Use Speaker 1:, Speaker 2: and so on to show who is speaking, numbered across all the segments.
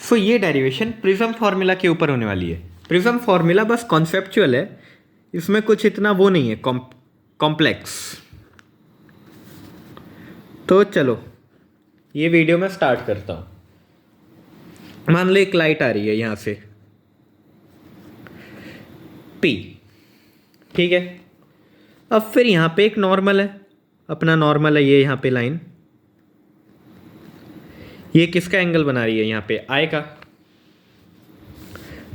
Speaker 1: सो ये derivation prism formula के ऊपर होने वाली है। प्रिज्म फार्मूला बस कॉन्सेप्चुअल है, इसमें कुछ इतना वो नहीं है कॉम्प्लेक्स। तो चलो ये वीडियो मैं स्टार्ट करता हूँ। मान लो एक लाइट आ रही है यहाँ से P, ठीक है। अब फिर यहाँ पे एक नॉर्मल है, अपना नॉर्मल है ये यहाँ पे लाइन, ये किसका एंगल बना रही है यहाँ पे I का।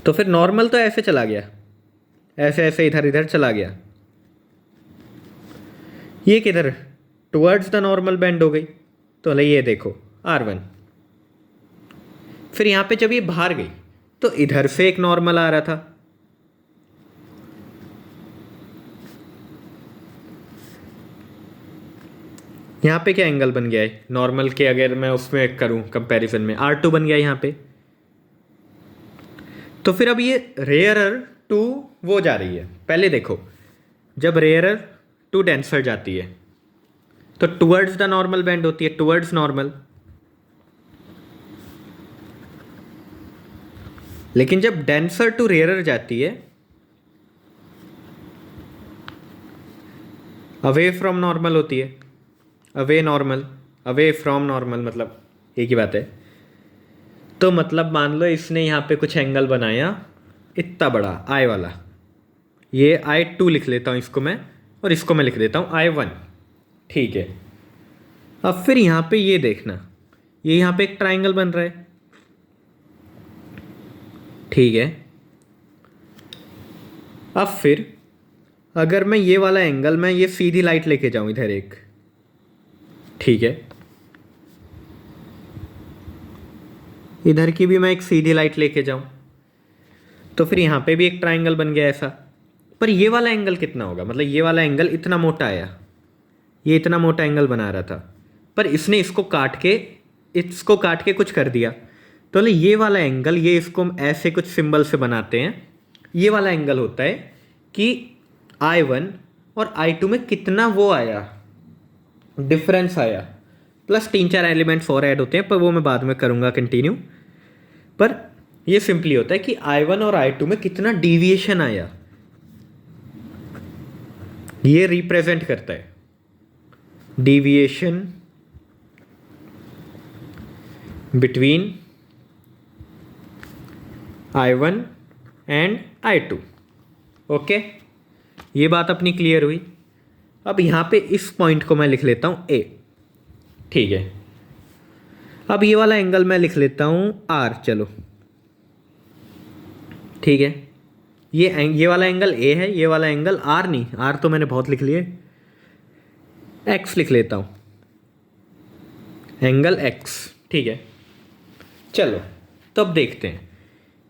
Speaker 1: तो फिर नॉर्मल तो ऐसे चला गया, ऐसे ऐसे इधर इधर चला गया, ये किधर टुवर्ड्स द नॉर्मल बेंड हो गई। तो ये देखो R1। फिर यहाँ पे जब ये बाहर गई तो इधर से एक नॉर्मल आ रहा था, यहाँ पे क्या एंगल बन गया है नॉर्मल के, अगर मैं उसमें करूँ कंपैरिजन में R2 बन गया यहाँ पे। तो फिर अब ये रेयरर टू वो जा रही है, पहले देखो जब रेयरर टू डेंसर जाती है तो टुवर्ड्स द नॉर्मल बेंड होती है, टुवर्ड्स नॉर्मल। लेकिन जब डेंसर टू रेयरर जाती है, अवे फ्रॉम नॉर्मल होती है, away normal, away from normal, मतलब एक ही बात है। तो मतलब मान लो इसने यहाँ पे कुछ एंगल बनाया इतना बड़ा I वाला, ये I2 लिख लेता हूँ इसको मैं, और इसको मैं लिख देता हूँ I1, ठीक है। अब फिर यहाँ पे ये देखना, ये यहाँ पे एक ट्राइंगल बन रहा है, ठीक है। अब फिर अगर मैं ये वाला एंगल, मैं ये सीधी लाइट लेके जाऊँ इधर एक, ठीक है, इधर की भी मैं एक सीधी लाइट लेके जाऊं तो फिर यहाँ पे भी एक ट्राइंगल बन गया ऐसा। पर ये वाला एंगल कितना होगा, मतलब ये वाला एंगल इतना मोटा आया, ये इतना मोटा एंगल बना रहा था, पर इसने इसको काट के कुछ कर दिया। तो ये वाला एंगल, ये इसको हम ऐसे कुछ सिंबल से बनाते हैं, ये वाला एंगल होता है कि I1 और I2 में कितना वो आया, डिफरेंस आया, प्लस 3-4 एलिमेंट्स और ऐड होते हैं, पर वो मैं बाद में करूँगा कंटिन्यू। पर ये सिंपली होता है कि I1 और I2 में कितना डिविएशन आया, ये रिप्रेजेंट करता है deviation between I1 and I2। Okay, ये बात अपनी क्लियर हुई। अब यहाँ पे इस पॉइंट को मैं लिख लेता हूँ A, ठीक है। अब ये वाला एंगल मैं लिख लेता हूँ R, चलो ठीक है। ये वाला एंगल A है, ये वाला एंगल R नहीं, R तो मैंने बहुत लिख लिए, X लिख लेता हूँ, एंगल X, ठीक है। चलो तो अब देखते हैं,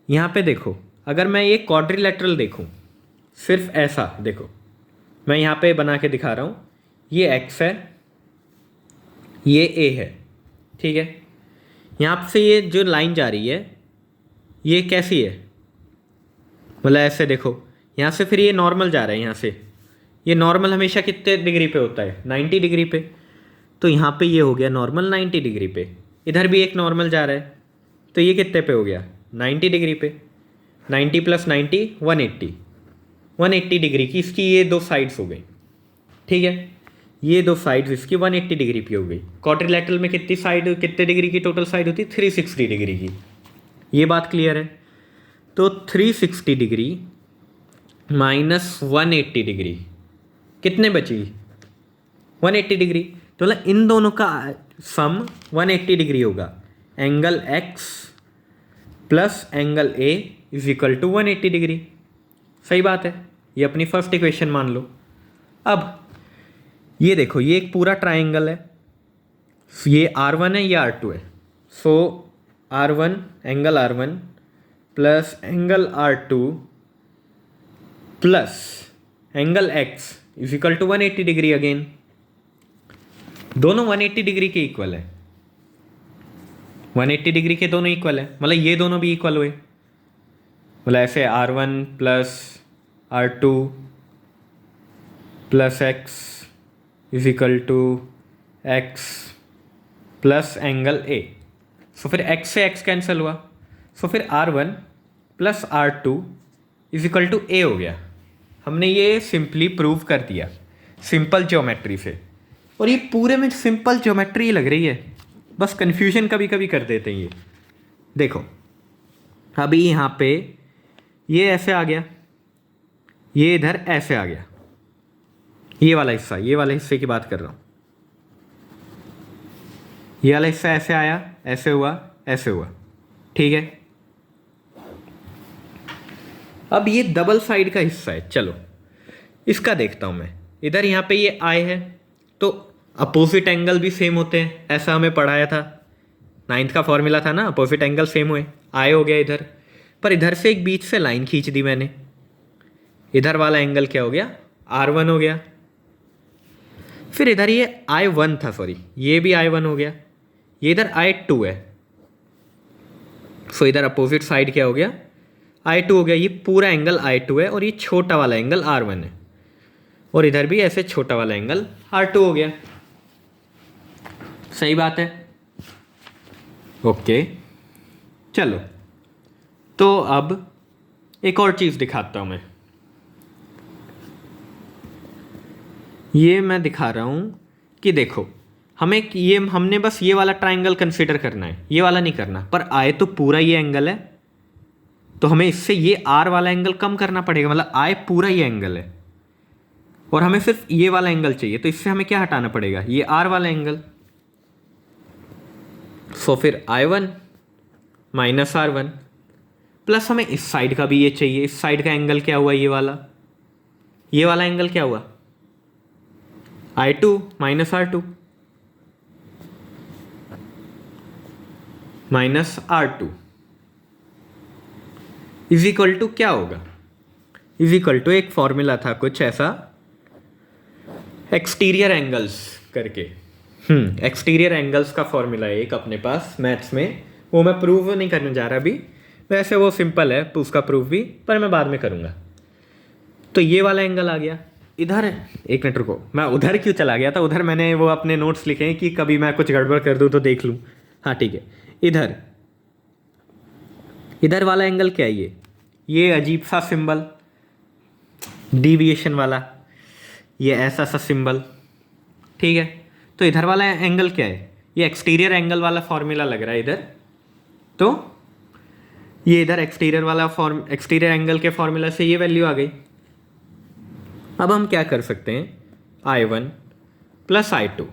Speaker 1: यहाँ पे देखो अगर मैं ये क्वाड्रिलेटरल देखूँ, सिर्फ ऐसा देखो, मैं यहाँ पे बना के दिखा रहा हूँ, ये X है, ये A है, ठीक है। यहाँ से ये जो लाइन जा रही है ये कैसी है, मतलब ऐसे देखो, यहाँ से फिर ये नॉर्मल जा रहा है, यहाँ से ये नॉर्मल हमेशा कितने डिग्री पे होता है, 90 डिग्री पे। तो यहाँ पे ये हो गया नॉर्मल 90 डिग्री पे, इधर भी एक नॉर्मल जा रहा है, तो ये कितने पे हो गया 90 डिग्री पे, 90 + 90 180 डिग्री की इसकी ये दो साइड्स हो गई, ठीक है। ये दो साइड्स इसकी 180 डिग्री की हो गई। क्वाड्रिलेटरल में कितनी साइड, कितने डिग्री की टोटल साइड होती है, 360 डिग्री की। ये बात क्लियर है। तो 360 डिग्री माइनस 180 डिग्री कितने बची, 180 डिग्री। तो मतलब इन दोनों का सम 180 डिग्री होगा। Angle X plus angle A is equal to 180 degree. सही बात है, ये अपनी फर्स्ट इक्वेशन मान लो। अब ये देखो, ये एक पूरा ट्राइंगल है, ये R1 है, ये R2 है। So R1 angle R1 plus angle R2 plus angle X is equal to 180 degree. Again दोनों 180 डिग्री के इक्वल है, 180 डिग्री के दोनों इक्वल है, मतलब ये दोनों भी इक्वल हुए। मतलब ऐसे R1 plus R2 plus X is equal to X plus angle A। So फिर X से X कैंसिल हुआ, सो फिर R1 plus R2 is equal to A हो गया। हमने ये सिंपली प्रूव कर दिया सिंपल ज्योमेट्री से, और ये पूरे में सिंपल ज्योमेट्री लग रही है, बस कन्फ्यूजन कभी कभी कर देते हैं ये। देखो अभी यहाँ पे ये ऐसे आ गया, ये इधर ऐसे आ गया, ये वाला हिस्सा, ये वाले हिस्से की बात कर रहा हूँ। ये वाला हिस्सा ऐसे आया, ऐसे हुआ, ऐसे हुआ, ठीक है। अब ये डबल साइड का हिस्सा है, चलो इसका देखता हूँ मैं। इधर यहाँ पे ये आई है, तो अपोजिट एंगल भी सेम होते हैं, ऐसा हमें पढ़ाया था, 9th का फॉर्मूला था ना, अपोजिट एंगल सेम हुए, आई हो गया इधर। पर इधर से एक बीच से लाइन खींच दी मैंने, इधर वाला एंगल क्या हो गया, R1 हो गया। फिर इधर ये I1 था, सॉरी ये भी I1 हो गया, ये इधर I2 है, सो इधर अपोजिट साइड क्या हो गया, I2 हो गया। ये पूरा एंगल I2 है और ये छोटा वाला एंगल R1 है, और इधर भी ऐसे छोटा वाला एंगल R2 हो गया। सही बात है, ओके। चलो तो अब एक और चीज़ दिखाता हूँ मैं। ये मैं दिखा रहा हूँ कि देखो हमने बस ये वाला ट्राइंगल कंसिडर करना है, ये वाला नहीं करना। पर आए तो पूरा ये एंगल है, तो हमें इससे ये R वाला एंगल कम करना पड़ेगा, मतलब आए पूरा ये एंगल है और हमें सिर्फ ये वाला एंगल चाहिए, तो इससे हमें क्या हटाना पड़ेगा, ये R वाला एंगल। सो फिर I1 माइनस R1 प्लस हमें इस साइड का भी ये चाहिए, इस साइड का एंगल क्या हुआ, ये वाला एंगल क्या हुआ, I2 minus R2 minus R2 is equal to क्या होगा, इज इक्वल टू एक फॉर्मूला था कुछ ऐसा, एक्सटीरियर एंगल्स करके। एक्सटीरियर एंगल्स का फॉर्मूला है एक अपने पास मैथ्स में, वो मैं प्रूव नहीं करने जा रहा अभी, वैसे वो सिंपल है उसका प्रूफ भी, पर मैं बाद में करूँगा। तो ये वाला एंगल आ गया इधर, एक मिनट रुको, मैं उधर क्यों चला गया था, उधर मैंने वो अपने नोट्स लिखे हैं कि कभी मैं कुछ गड़बड़ कर दूँ तो देख लूँ। हाँ ठीक है, इधर वाला एंगल क्या है, ये अजीब सा सिंबल डीविएशन वाला, ये ऐसा सा सिंबल, ठीक है। तो इधर वाला एंगल क्या है, ये एक्सटीरियर एंगल वाला फॉर्मूला लग रहा है इधर, तो ये इधर एक्सटीरियर एंगल के फॉर्मूला से ये वैल्यू आ गई। अब हम क्या कर सकते हैं, I1 plus I2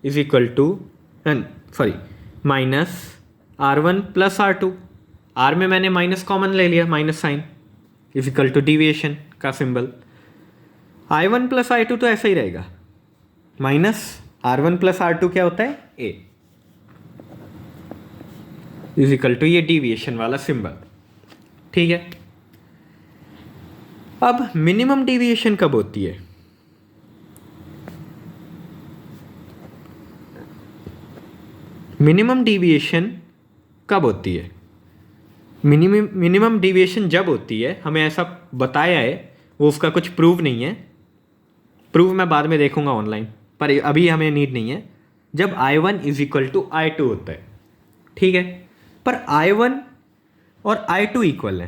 Speaker 1: is equal to minus R1 plus R2, R में मैंने माइनस कॉमन ले लिया, minus sign is equal to deviation का सिंबल। I1 प्लस I2 तो ऐसा ही रहेगा, माइनस R1 प्लस R2 क्या होता है, A इज इक्वल टू ये डिविएशन वाला सिंबल, ठीक है। अब मिनिमम डिविएशन कब होती है, मिनिमम डिविएशन कब होती है, मिनिमम डिविएशन जब होती है, हमें ऐसा बताया है, वो उसका कुछ प्रूव नहीं है, प्रूव मैं बाद में देखूंगा ऑनलाइन, पर अभी हमें नीड नहीं है, जब I1 is equal to I2 होता है, ठीक है। पर I1 और I2 इक्वल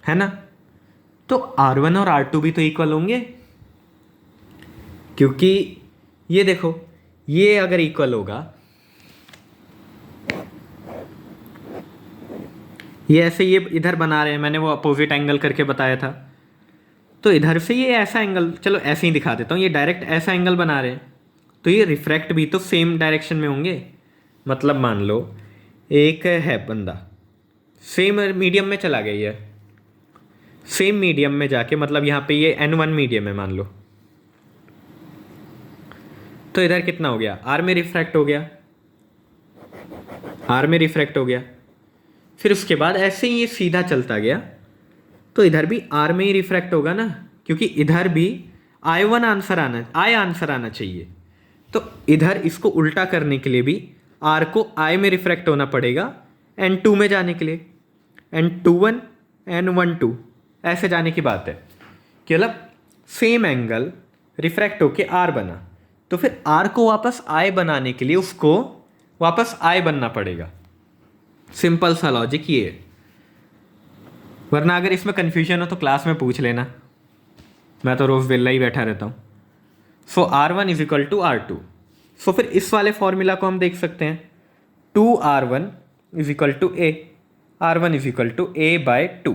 Speaker 1: है ना, तो R1 और R2 भी तो इक्वल होंगे, क्योंकि ये देखो, ये अगर इक्वल होगा, ये ऐसे ये इधर बना रहे हैं, मैंने वो अपोजिट एंगल करके बताया था, तो इधर से ये ऐसा एंगल, चलो ऐसे ही दिखा देता हूँ, ये डायरेक्ट ऐसा एंगल बना रहे हैं, तो ये रिफ्रैक्ट भी तो सेम डायरेक्शन में होंगे। मतलब मान लो एक है बंदा, सेम मीडियम में चला गया, ये सेम मीडियम में जाके, मतलब यहाँ पे ये N1 मीडियम है मान लो, तो इधर कितना हो गया, R में रिफ्रैक्ट हो गया, R में रिफ्रैक्ट हो गया। फिर उसके बाद ऐसे ही ये सीधा चलता गया, तो इधर भी R में ही रिफ्रैक्ट होगा ना, क्योंकि इधर भी I आंसर आना चाहिए, तो इधर इसको उल्टा करने के लिए भी R को I में रिफ्रैक्ट होना पड़ेगा N2 में जाने के लिए, N21 N12 ऐसे जाने की बात है, कि मतलब सेम एंगल रिफ्रैक्ट होके R बना, तो फिर R को वापस I बनाने के लिए उसको वापस I बनना पड़ेगा। सिंपल सा लॉजिक ये है। वरना अगर इसमें कन्फ्यूजन हो तो क्लास में पूछ लेना, मैं तो रोज़ वेला ही बैठा रहता हूँ। So R1 is equal to R2। So फिर इस वाले फॉर्मूला को हम देख सकते हैं, 2R1 is equal to A, R1 is equal to A/2।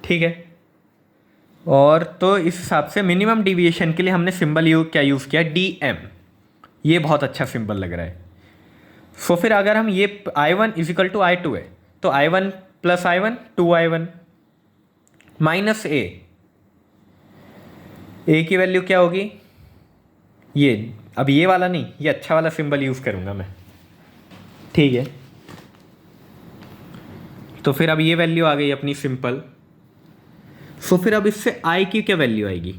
Speaker 1: ठीक है, और तो इस हिसाब से मिनिमम डिविएशन के लिए हमने सिंबल क्या यूज़ किया, DM। ये बहुत अच्छा सिंबल लग रहा है। सो फिर अगर हम ये I1 is equal to I2 है, तो I1 plus I1 2I1 minus A की वैल्यू क्या होगी, ये अब ये वाला नहीं, ये अच्छा वाला सिंबल यूज़ करूँगा मैं। ठीक है, तो फिर अब ये वैल्यू आ गई अपनी सिंपल। सो फिर अब इससे I की क्या वैल्यू आएगी,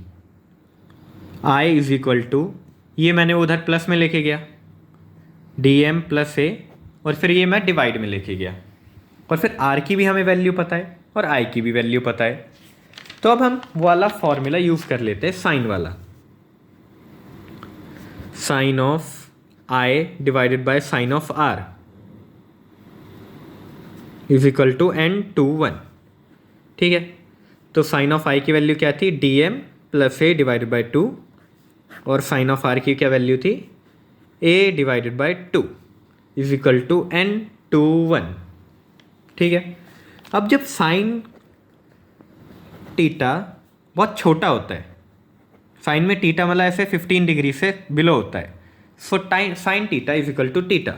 Speaker 1: I इज इक्वल टू, ये मैंने उधर प्लस में लेके गया DM प्लस A, और फिर ये मैं डिवाइड में लेके गया, और फिर R की भी हमें वैल्यू पता है और I की भी वैल्यू पता है। तो अब हम वाला फॉर्मूला यूज़ कर लेते हैं, साइन वाला, sine of I divided by sine of R is equal to n/1। ठीक है, तो साइन ऑफ I की वैल्यू क्या थी, DM plus A divided by 2, और साइन ऑफ R की क्या वैल्यू थी, A divided by 2 is equal to n/1। ठीक है, अब जब साइन टीटा बहुत छोटा होता है, साइन में टीटा मतलब ऐसे 15 डिग्री से बिलो होता है, so sine theta is equal to theta,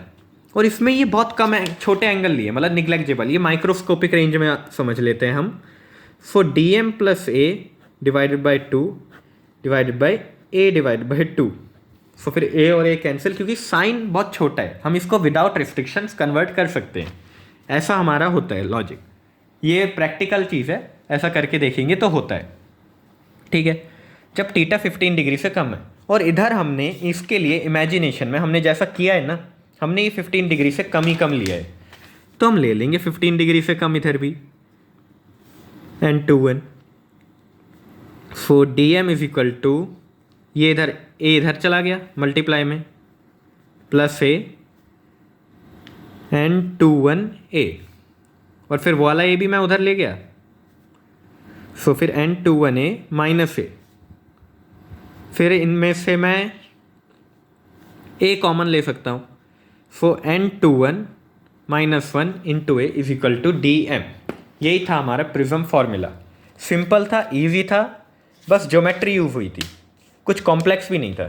Speaker 1: और इसमें ये बहुत कम छोटे एंगल लिए, मतलब निग्लेक्टेबल, ये माइक्रोस्कोपिक रेंज में समझ लेते हैं हम। सो DM plus A divided by 2 divided by A divided by 2। सो फिर A और A कैंसिल, क्योंकि साइन बहुत छोटा है, हम इसको विदाउट रिस्ट्रिक्शंस कन्वर्ट कर सकते हैं, ऐसा हमारा होता है लॉजिक। ये प्रैक्टिकल चीज़ है, ऐसा करके देखेंगे तो होता है। ठीक है, जब टीटा 15 डिग्री से कम है, और इधर हमने इसके लिए इमेजिनेशन में हमने जैसा किया है ना, हमने ये 15 डिग्री से कम ही कम लिया है, तो हम ले लेंगे 15 डिग्री से कम इधर भी, n/1। So DM is equal to, ये इधर A इधर चला गया मल्टीप्लाई में, प्लस A n/1A, और फिर वो वाला A भी मैं उधर ले गया, सो फिर n/1A माइनस A, फिर इनमें से मैं A कॉमन ले सकता हूँ, so n/1 minus 1 into A is equal to DM। यही था हमारा प्रिज्म फॉर्मूला, सिंपल था, इजी था, बस ज्योमेट्री यूज हुई थी, कुछ कॉम्प्लेक्स भी नहीं था।